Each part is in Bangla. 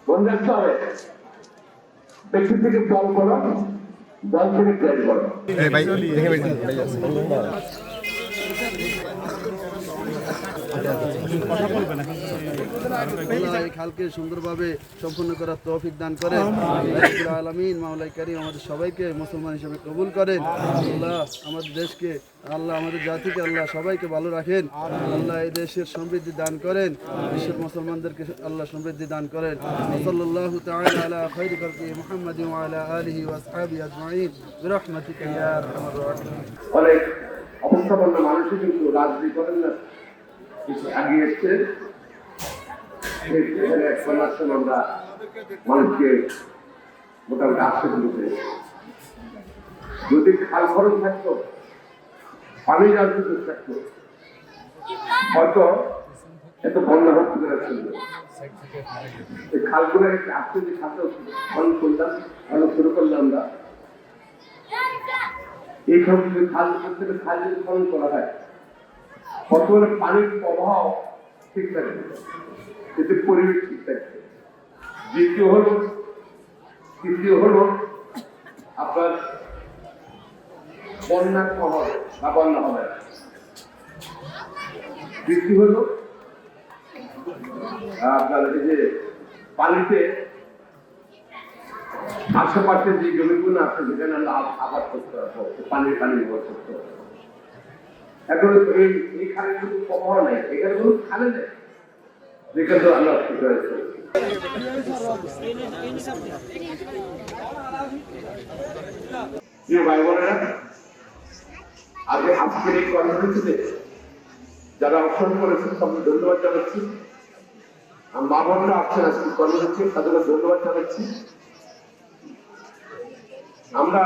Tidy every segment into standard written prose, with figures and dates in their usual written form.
মনে রাখতে হবে, ব্যক্তি থেকে দল করো, দল থেকে ট্রেন করো। খালকে সুন্দরভাবে সম্পন্ন করার তৌফিক দান করেন আলামিন। মাওলাই কারীম আমাদের সবাইকে মুসলমান হিসেবে কবুল করেন। আল্লাহ আমাদের দেশকে, আল্লাহ আমাদের জাতিকে, আল্লাহ সবাইকে ভালো রাখেন। আল্লাহ এই দেশের সমৃদ্ধি দান করেন, বিশ্বের মুসলমানদেরকে আল্লাহ সমৃদ্ধি দান করেন। সাল্লাল্লাহু তাআলা আলা খায়রি খালকি মুহাম্মাদ ওয়া আলা আলিহি ওয়া আসহাবিহি আজমাইন বিরহমাতিকা ইয়া আরহামার রাহিমিন। অনেক অবস্থাপন্ন মানুষই কিন্তু রাজনীতি করেন না, কিছু এগিয়ে এসছে। আমরা মানুষকে মোটামুটি আসতে দিতে, যদি খাল খরচ থাকতো, পানি রাজনীতি থাকতো, হয়তো এত বন্যা হচ্ছে এই খালগুলো আসতে যে খাদ্য খনন করলাম, খনন শুরু করলাম আমরা। এই খাল থেকে খাল যদি খনন করা হয়, বর্তমানে পানির প্রবাহ ঠিক থাকবে, এতে পরিবেশ ঠিক থাকবে। তৃতীয় হলো আপনার বন্যার প্রভাব বা বন্যা হবে। তৃতীয় হলো আপনার এই যে পানিতে আশেপাশে যে জমিগুলো আছে যেখানে আমরা আবাদ করতে হবে, পানি ব্যবহার করতে হবে। এখন এই খালে কিন্তু প্রবাহ নেই, এখানে কোনো খালে নেই, যেখানে তো আমরা ঠিক হয়েছে। ভাই বোনেরা, আজকের এই কর্মসূচিতে যারা অংশগ্রহণ করেছেন সবাই ধন্যবাদ জানাচ্ছি। মা বোনরা আসছেন আজকে কর্মসূচি, তাদেরকে ধন্যবাদ জানাচ্ছি। আমরা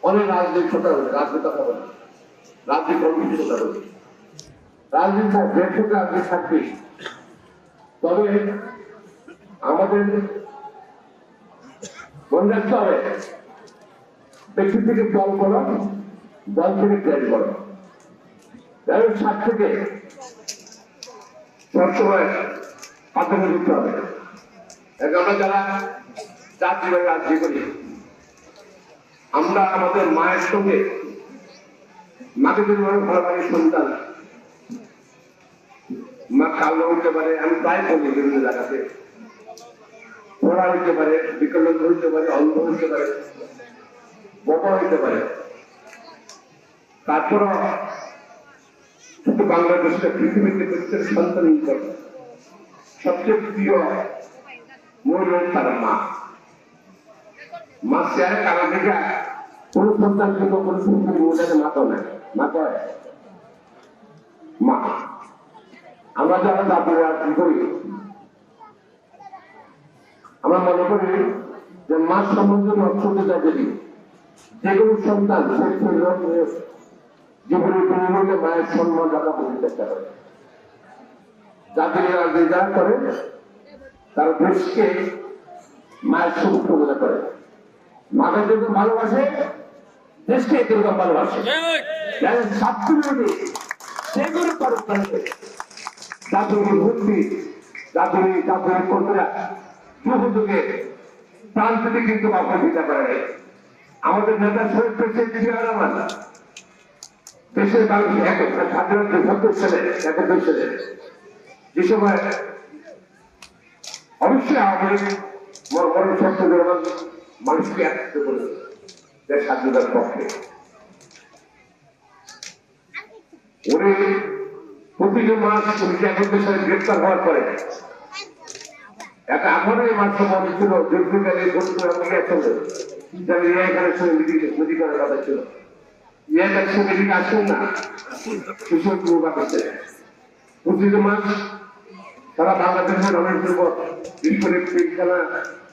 অনেক রাজনীতি কথা বলি, রাজনীতি কর্মসূচি কথা বলি, রাজনীতি থাকবে। তবে আমাদের মনে রাখতে হবে, ব্যক্তি থেকে দল করো, দল থেকে ট্রেন করো। সাত থেকে সবসময় পার্থক্য করতে হবে। আমরা যারা জাতীয় রাজ্য করি, আমরা আমাদের মায়ের সঙ্গে, মাকে যদি ভালোবাসি সন্তান, মা কালো হইতে পারে, আমি প্রায় বলি বিভিন্ন জায়গাতে, পড়া হইতে পারে, বিকলাঙ্গ হইতে পারে, অন্ধ হইতে পারে, বোবা হইতে পারে, তারপর শুধু বাংলাদেশে পৃথিবীতে প্রত্যেক সন্তান সবচেয়ে প্রিয় মূল্য তার মা। মা চেয়ারে কারা দেখা কোন সন্তান থেকে কোন সন্তান ওটাকে মাতো না, মাতো মা। আমরা যারা জাতীয় রাজনীতি করি, আমরা মনে করি যে মা সম্বন্ধে অর্থনীতি যদি যে কোনো সন্তান জীবনের বিনিময়ে মায়ের সম্মান রাখা বলতে চেষ্টা করে। জাতীয় রাজনীতি যারা করে তারা দেশকে মায়ের সুরক্ষা বোঝা করে। মাকে যেরকম ভালোবাসে, দেশকে যেরকম ভালোবাসে। ছাত্রী সেগুলো পালন করে জাতীয় ভক্তি, জাতীয় কর্মীরা যুগে প্রাণ থেকে কিন্তু অপরাধিতা করে। আমাদের নেতা শহীদ প্রেসিডেন্ট জিয়াউর রহমান দেশের মানুষ স্বাধীনতা ৭০ সালে ৭১ সালে যে সময় অবশ্যই আমাদের মানুষকে একত্রিত করেছে দেশ স্বাধীনতার পক্ষে। উনি প্রতিটি মাস ১৯৭১ সালে গ্রেপ্তার হওয়ার পরে একটা ১৮ মাস সময় ছিল, যুদ্ধকালে এখানে সঙ্গে মিটিং করার কথা ছিল। মিটিং আসছেন না, কৃষক করছে প্রতিটি মাস সারা বাংলাদেশের অনেক যুবক খেলা,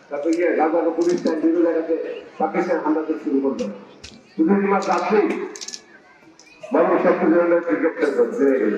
তারপরে রাজা পুলিশ বিভিন্ন জায়গাতে পাকিস্তান হামলা শুরু করলো। প্রতিটি মাস রাত্রেই বড় সব গ্রেপ্তার করে গেল।